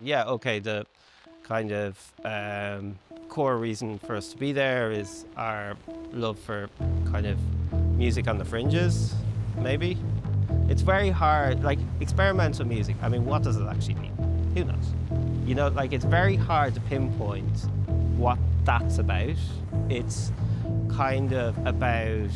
Yeah, okay, the kind of core reason for us to be there is our love for kind of music on the fringes, maybe. It's very hard, like experimental music. I mean, what does it actually mean? Who knows? Like it's very hard to pinpoint what that's about. It's kind of about,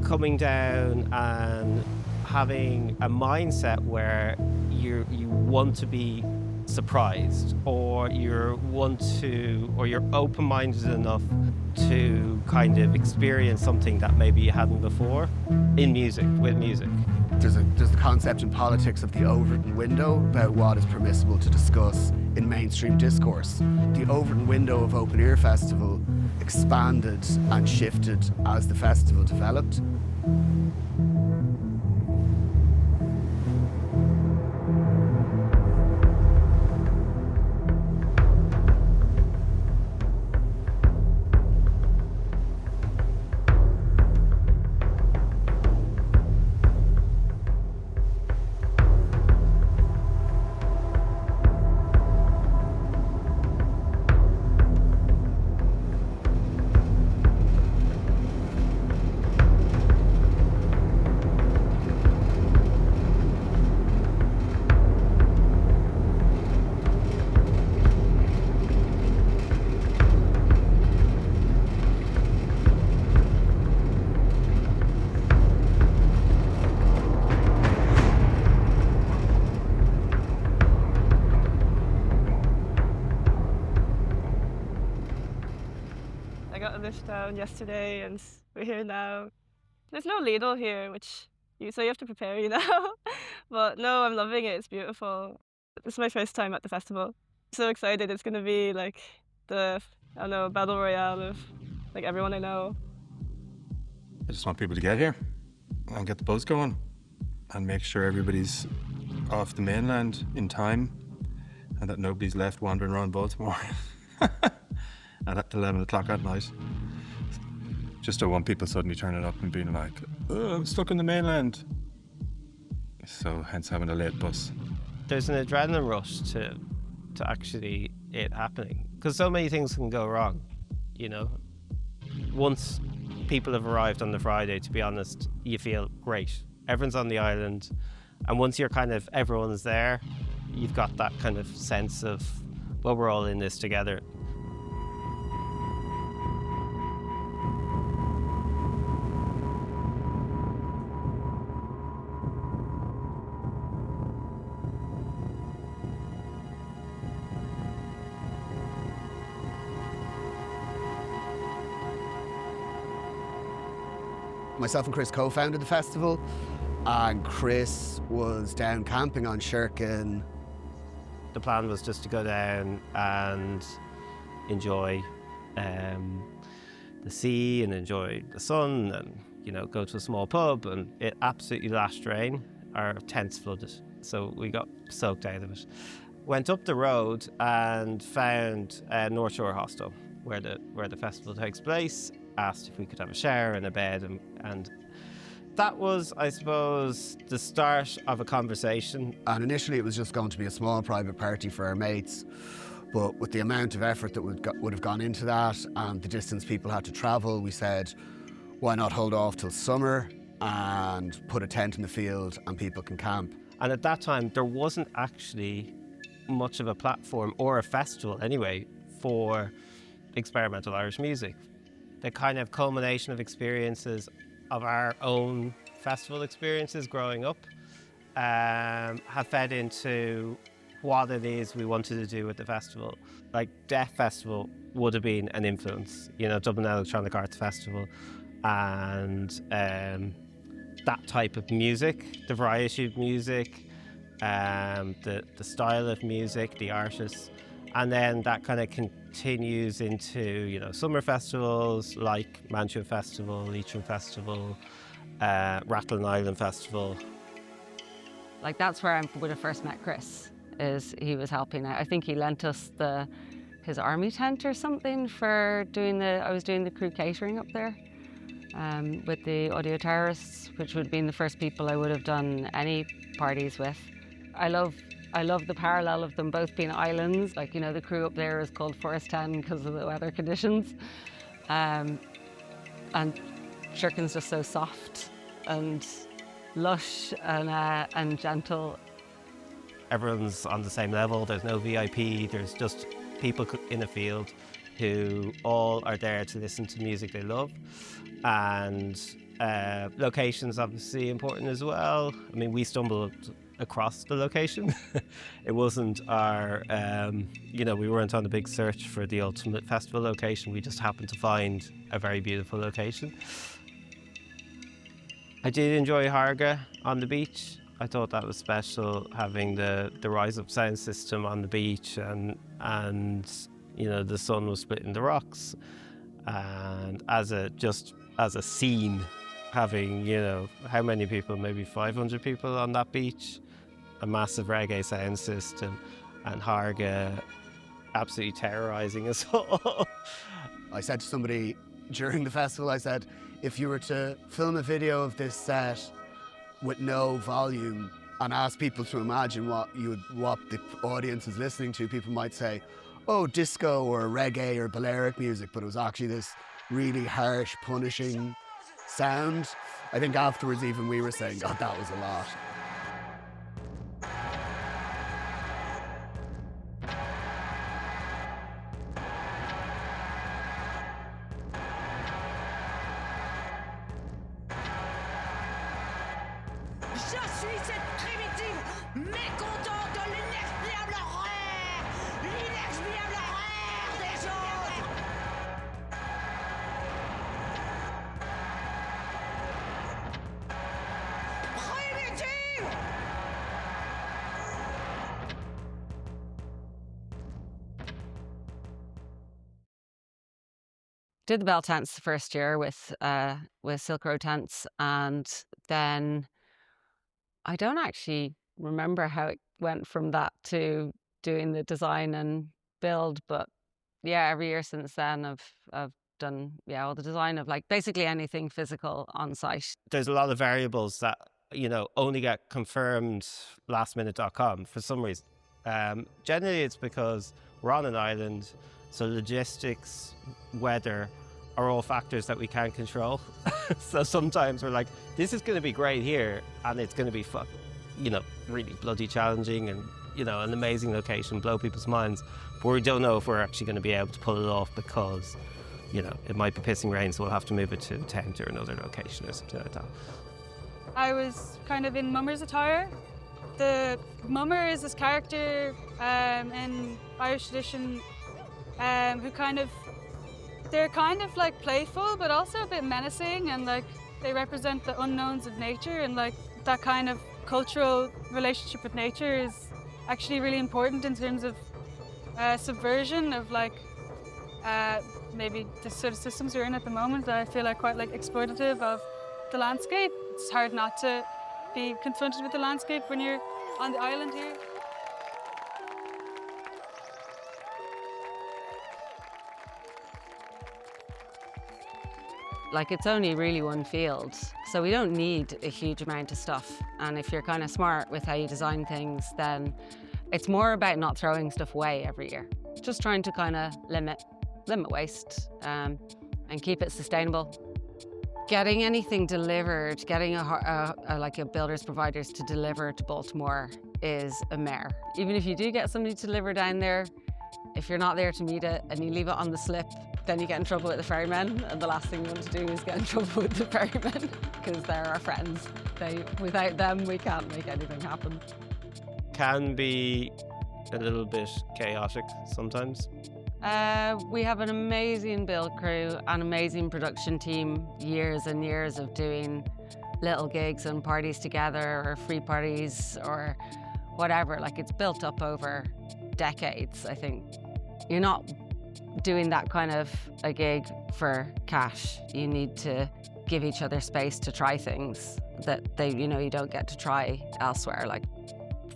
coming down and having a mindset where you want to be surprised, or you're open-minded enough to kind of experience something that maybe you hadn't before with music. There's the concept in politics of the Overton window about what is permissible to discuss in mainstream discourse. The Overton window of Open Ear Festival expanded and shifted as the festival developed. I got a lift down yesterday and we're here now. There's no ladle here, so you have to prepare, But no, I'm loving it. It's beautiful. This is my first time at the festival. So excited. It's going to be like I don't know, battle royale of like everyone I know. I just want people to get here and get the buzz going and make sure everybody's off the mainland in time and that nobody's left wandering around Baltimore at 11 o'clock at night. Just don't want people suddenly turning up and being like, oh, I'm stuck in the mainland. So hence having a late bus. There's an adrenaline rush to actually it happening, because so many things can go wrong, Once people have arrived on the Friday, to be honest, you feel great. Everyone's on the island, and once everyone's there, you've got that kind of sense of, well, we're all in this together. Myself and Chris co-founded the festival, and Chris was down camping on Sherkin. The plan was just to go down and enjoy the sea and enjoy the sun and, go to a small pub, and it absolutely lashed rain. Our tents flooded, so we got soaked out of it. Went up the road and found North Shore Hostel, where the festival takes place. Asked if we could have a shower and a bed, and that was, I suppose, the start of a conversation. And initially it was just going to be a small private party for our mates, but with the amount of effort that would have gone into that and the distance people had to travel, we said, why not hold off till summer and put a tent in the field and people can camp. And at that time, there wasn't actually much of a platform, or a festival anyway, for experimental Irish music. The kind of culmination of experiences of our own festival experiences growing up have fed into what it is we wanted to do with the festival. Like Deaf Festival would have been an influence, Dublin Electronic Arts Festival, and that type of music, the variety of music, the style of music, the artists. And then that kind of continues into, summer festivals like Mantua Festival, Leitrim Festival, Rathlin Island Festival. Like that's where I would have first met Chris, is he was helping out. I think he lent us his army tent or something for I was doing the crew catering up there with the audio terrorists, which would have been the first people I would have done any parties with. I love the parallel of them both being islands. Like, you know, the crew up there is called Forest 10 because of the weather conditions. And Sherkin's just so soft and lush and gentle. Everyone's on the same level. There's no VIP. There's just people in a field who all are there to listen to music they love. And location's obviously important as well. I mean, we stumbled across the location. It wasn't our, we weren't on a big search for the ultimate festival location. We just happened to find a very beautiful location. I did enjoy Harga on the beach. I thought that was special, having the rise up sound system on the beach, and the sun was splitting the rocks, and as a scene, having how many people, maybe 500 people on that beach, a massive reggae sound system, and Harga absolutely terrorizing us all. I said to somebody during the festival, I said, if you were to film a video of this set with no volume and ask people to imagine what the audience is listening to, people might say, oh, disco or reggae or Balearic music, but it was actually this really harsh, punishing sound. I think afterwards even we were saying, God, that was a lot. Je suis cette primitive mécontente de l'inexplicable horreur des choses. Primitive! Did the bell tents the first year with Silk Road tents, and then I don't actually remember how it went from that to doing the design and build, but yeah, every year since then I've done all the design of like basically anything physical on site. There's a lot of variables that only get confirmed lastminute.com for some reason. Generally it's because we're on an island, so logistics, weather are all factors that we can't control. So sometimes we're like, this is going to be great here, and it's going to be really bloody challenging, and an amazing location, blow people's minds, but we don't know if we're actually going to be able to pull it off because it might be pissing rain, so we'll have to move it to a tent or another location or something like that. I was kind of in Mummer's attire. The Mummer is this character in Irish tradition who they're kind of like playful, but also a bit menacing, and like they represent the unknowns of nature, and like that kind of cultural relationship with nature is actually really important in terms of subversion of like maybe the sort of systems we're in at the moment that I feel are quite like exploitative of the landscape. It's hard not to be confronted with the landscape when you're on the island here. Like, it's only really one field, so we don't need a huge amount of stuff. And if you're kind of smart with how you design things, then it's more about not throwing stuff away every year. Just trying to kind of limit waste and keep it sustainable. Getting anything delivered, getting a builder's providers to deliver to Baltimore is a mare. Even if you do get somebody to deliver down there, if you're not there to meet it and you leave it on the slip, then you get in trouble with the ferrymen, and the last thing you want to do is get in trouble with the ferrymen because they're our friends. Without them, we can't make anything happen. Can be a little bit chaotic sometimes. We have an amazing build crew, an amazing production team, years and years of doing little gigs and parties together, or free parties or whatever. Like, it's built up over decades, I think. You're not doing that kind of a gig for cash. You need to give each other space to try things that you don't get to try elsewhere. Like,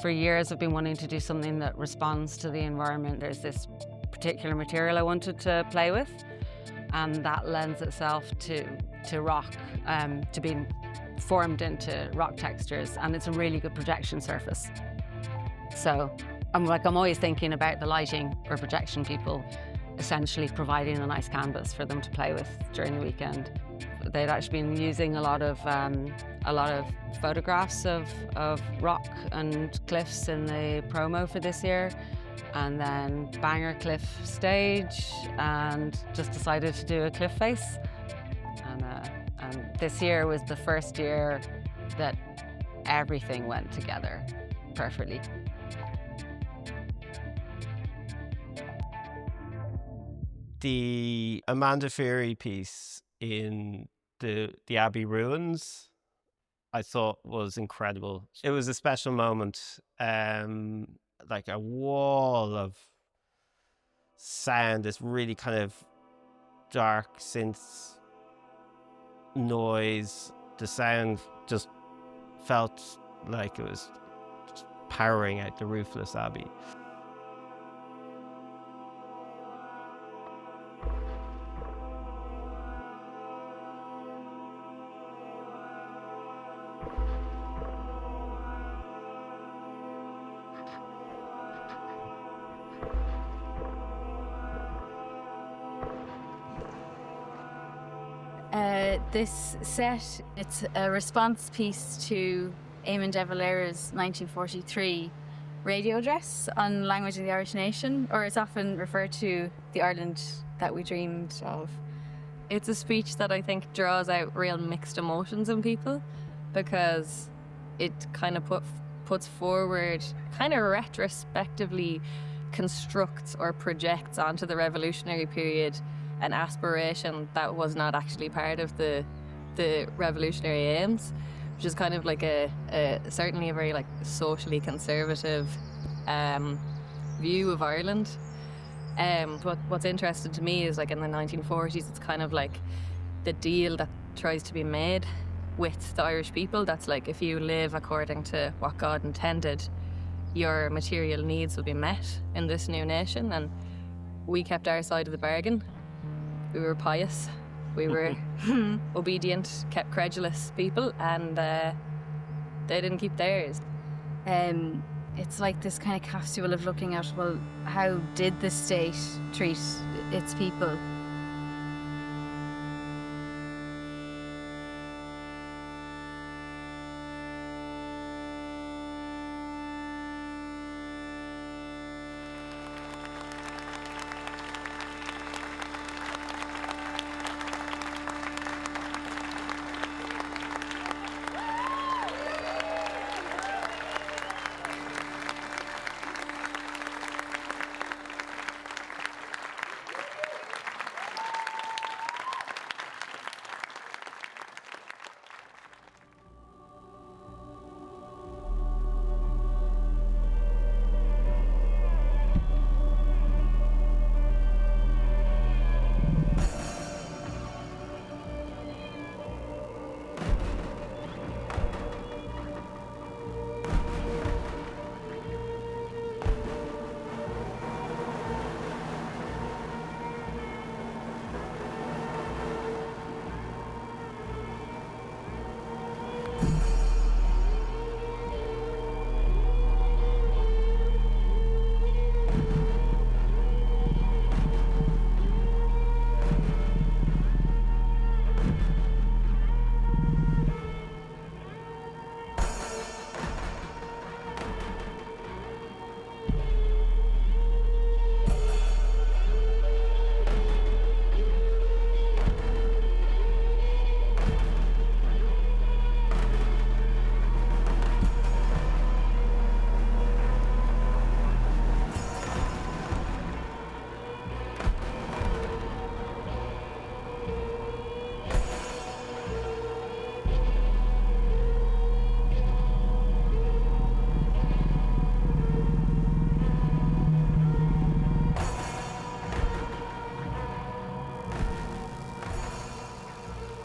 for years I've been wanting to do something that responds to the environment. There's this particular material I wanted to play with, and that lends itself to rock, to being formed into rock textures, and it's a really good projection surface. So I'm always thinking about the lighting or projection people essentially providing a nice canvas for them to play with during the weekend. They'd actually been using a lot of photographs of rock and cliffs in the promo for this year, and then banger cliff stage, and just decided to do a cliff face. And this year was the first year that everything went together perfectly. The Amanda Feary piece in the Abbey ruins, I thought was incredible. It was a special moment, like a wall of sound, this really kind of dark synth noise. The sound just felt like it was just powering out the roofless abbey. This set, it's a response piece to Eamon de Valera's 1943 radio address on language of the Irish nation, or it's often referred to the Ireland that we dreamed of. It's a speech that I think draws out real mixed emotions in people, because it kind of puts forward, kind of retrospectively constructs or projects onto the revolutionary period an aspiration that was not actually part of the revolutionary aims, which is kind of like a certainly a very like socially conservative view of Ireland. What's interesting to me is like in the 1940s, it's kind of like the deal that tries to be made with the Irish people. That's like, if you live according to what God intended, your material needs will be met in this new nation. And we kept our side of the bargain. We were pious, we were obedient, kept credulous people, and they didn't keep theirs. It's like this kind of capsule of looking at, well, how did the state treat its people?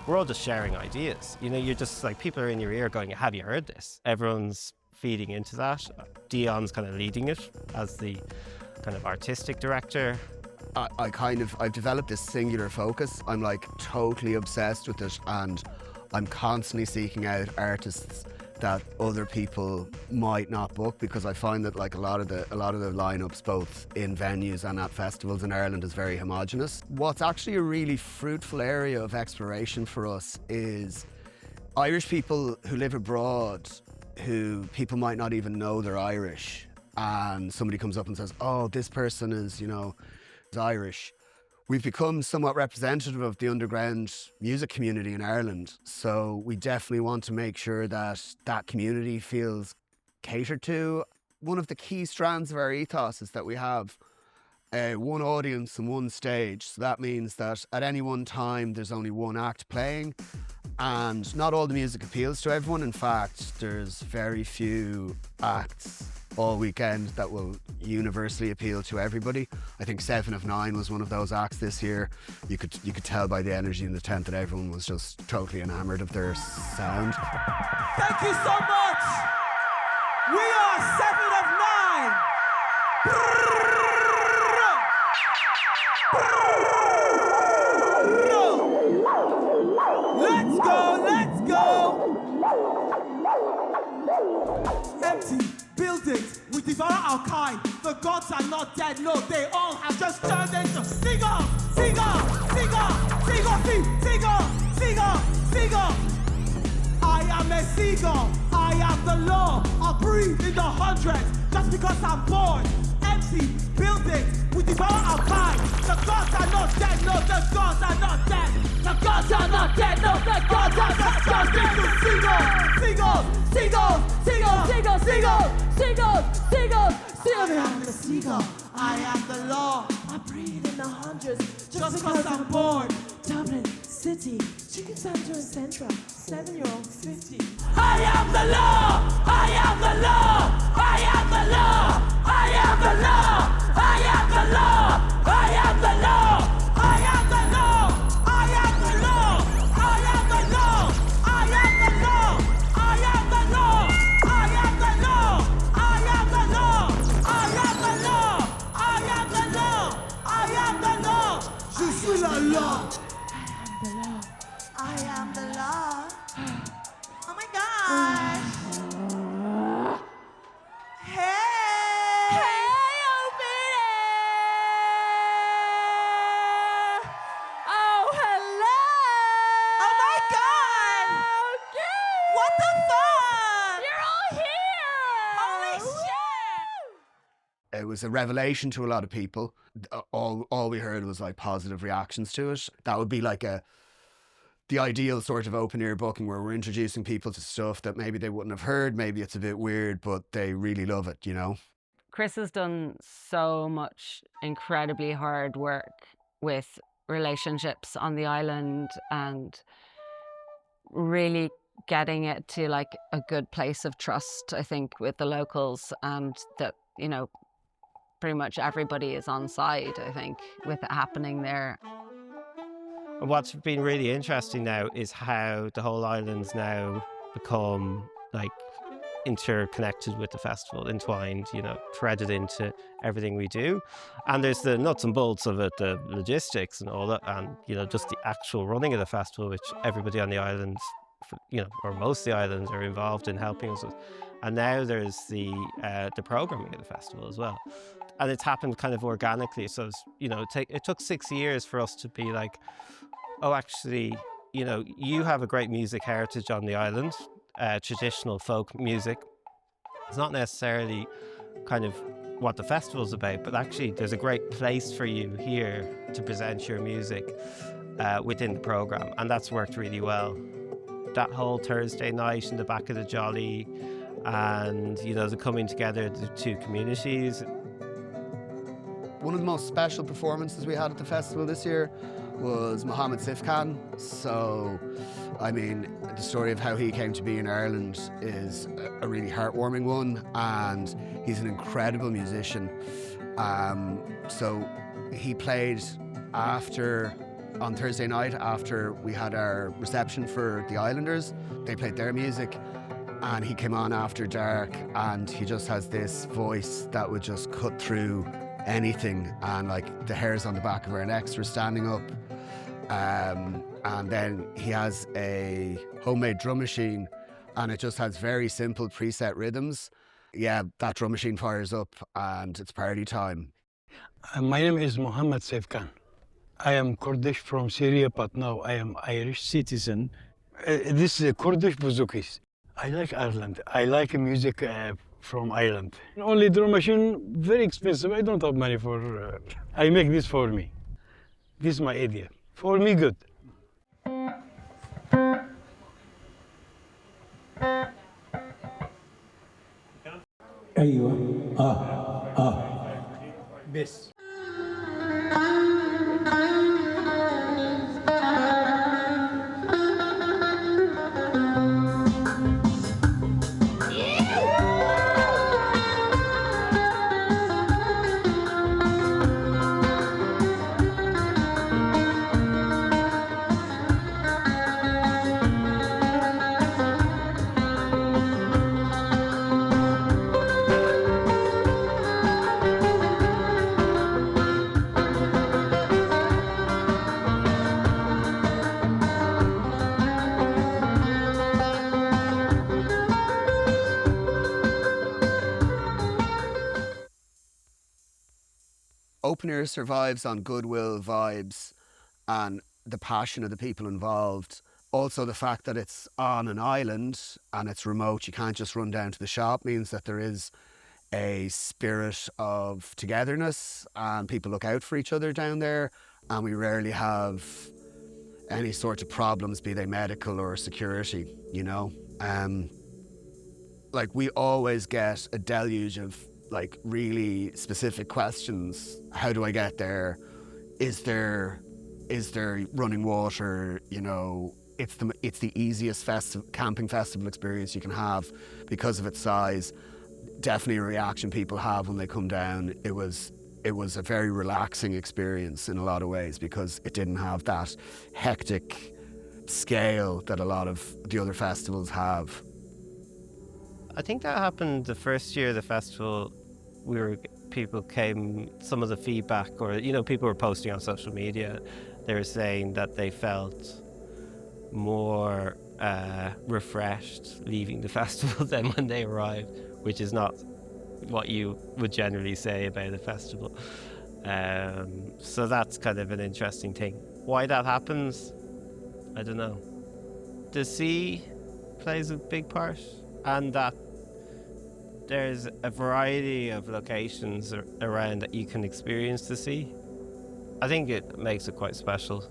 We're all just sharing ideas. You know, you're just like, people are in your ear going, have you heard this? Everyone's feeding into that. Dion's kind of leading it as the kind of artistic director. I've developed this singular focus. I'm like totally obsessed with it, and I'm constantly seeking out artists that other people might not book, because I find that like a lot of the lineups both in venues and at festivals in Ireland is very homogenous. What's actually a really fruitful area of exploration for us is Irish people who live abroad, who people might not even know they're Irish, and somebody comes up and says, oh, this person is, is Irish. We've become somewhat representative of the underground music community in Ireland, so we definitely want to make sure that that community feels catered to. One of the key strands of our ethos is that we have one audience and one stage, so that means that at any one time there's only one act playing, and not all the music appeals to everyone. In fact, there's very few acts all weekend that will universally appeal to everybody. I think 7 of 9 was one of those acts this year. You could tell by the energy in the tent that everyone was just totally enamored of their sound. Thank you so much. We are 7 of 9. Let's go, let's go. Empty buildings, we devour our kind. The gods are not dead, no, they all have just turned into seagulls, seagulls, seagulls, seagulls, seagulls, seagulls, seagulls. I am a seagull, I am the law. I'll breathe in the hundreds just because I'm born. Empty buildings, we devour our kind. The gods are not dead, no, the gods are not dead. The gods are not dead, no, the gods are not dead. Seagulls, seagulls, seagulls, seagulls, seagulls, seagulls, seagulls, seagulls, seagulls. I am the seagull, I am the law. I breathe in the hundreds just because I'm born. Dublin City, Chicken Center and Central, 7-year-old 50. I am the law, I am the law, I am the law, I am the law, I am the law, I am the law, I am the law, I am the law, I am the law, I am the law, I am the law, I am the law, I am the law, I am the law, I am the law, I am the law. Je suis la loi. I am the law. Oh my gosh. Hey. Hey, open air. Oh, hello. Oh my God. What the fuck? You're all here. Holy shit. It was a revelation to a lot of people. All we heard was like positive reactions to it. That would be like the ideal sort of open ear booking where we're introducing people to stuff that maybe they wouldn't have heard, maybe it's a bit weird, but they really love it, Chris has done so much incredibly hard work with relationships on the island and really getting it to like a good place of trust, I think, with the locals, and that, pretty much everybody is on side, I think, with it happening there. What's been really interesting now is how the whole island's now become like interconnected with the festival, entwined, threaded into everything we do. And there's the nuts and bolts of it, the logistics and all that, and just the actual running of the festival, which everybody on the island, or most of the islands are involved in helping us with. And now there's the programming of the festival as well. And it's happened kind of organically. So it took 6 years for us to be like, oh, actually, you have a great music heritage on the island, traditional folk music. It's not necessarily kind of what the festival's about, but actually there's a great place for you here to present your music within the programme. And that's worked really well. That whole Thursday night in the back of the Jolly, and, the coming together of the two communities. One of the most special performances we had at the festival this year was Mohammed Sifkan. So, the story of how he came to be in Ireland is a really heartwarming one, and he's an incredible musician. So he played on Thursday night after we had our reception for the Islanders. They played their music, and he came on after dark, and he just has this voice that would just cut through anything, and like the hairs on the back of our necks were standing up. And then he has a homemade drum machine, and it just has very simple preset rhythms. Yeah, that drum machine fires up and it's party time. My name is Mohammed Sefkan. I am Kurdish from Syria, but now I am Irish citizen. This is Kurdish Bouzoukis. I like Ireland. I like music from Ireland. Only drum machine, very expensive. I don't have money for. I make this for me. This is my idea. For me, good. ايوه بس Open Air survives on goodwill, vibes, and the passion of the people involved. Also, the fact that it's on an island and it's remote, you can't just run down to the shop, means that there is a spirit of togetherness and people look out for each other down there. And we rarely have any sort of problems, be they medical or security, you know. Like, we always get a deluge of like really specific questions. How do I get there? Is there running water? You know, it's the easiest camping festival experience you can have because of its size. Definitely a reaction people have when they come down. It was a very relaxing experience in a lot of ways because it didn't have that hectic scale that a lot of the other festivals have. I think that happened the first year of the festival. Some of the feedback, or people were posting on social media, they were saying that they felt more refreshed leaving the festival than when they arrived, which is not what you would generally say about a festival. So that's kind of an interesting thing. Why that happens, I don't know. The sea plays a big part, and that there's a variety of locations around that you can experience the sea. I think it makes it quite special.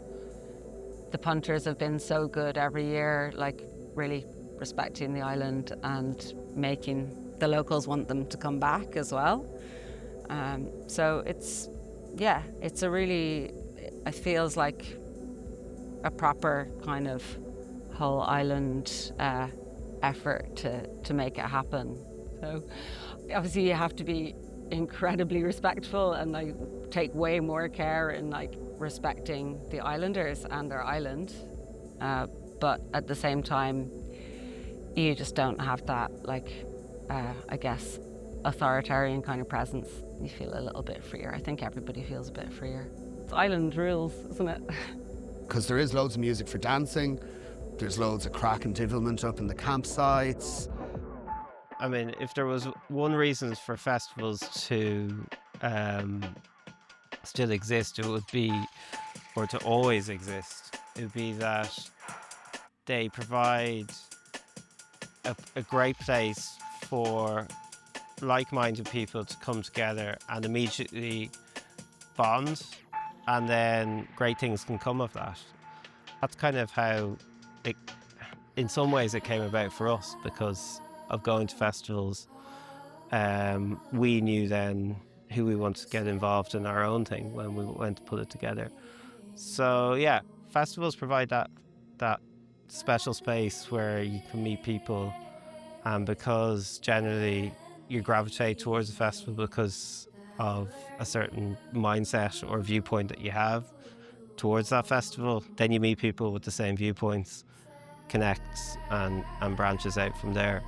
The punters have been so good every year, like really respecting the island and making the locals want them to come back as well. So it feels like a proper kind of whole island effort to make it happen. So obviously you have to be incredibly respectful and like take way more care in like respecting the islanders and their island. But at the same time, you just don't have that like, I guess, authoritarian kind of presence. You feel a little bit freer. I think everybody feels a bit freer. It's island rules, isn't it? Because there is loads of music for dancing. There's loads of crack and divilment up in the campsites. I mean, if there was one reason for festivals to still exist, it would be, or to always exist, it would be that they provide a great place for like-minded people to come together and immediately bond, and then great things can come of that. That's kind of how it, in some ways, it came about for us because of going to festivals. We knew then who we wanted to get involved in our own thing when we went to put it together. So yeah, festivals provide that special space where you can meet people, and because generally you gravitate towards a festival because of a certain mindset or viewpoint that you have towards that festival, then you meet people with the same viewpoints, connect and branches out from there.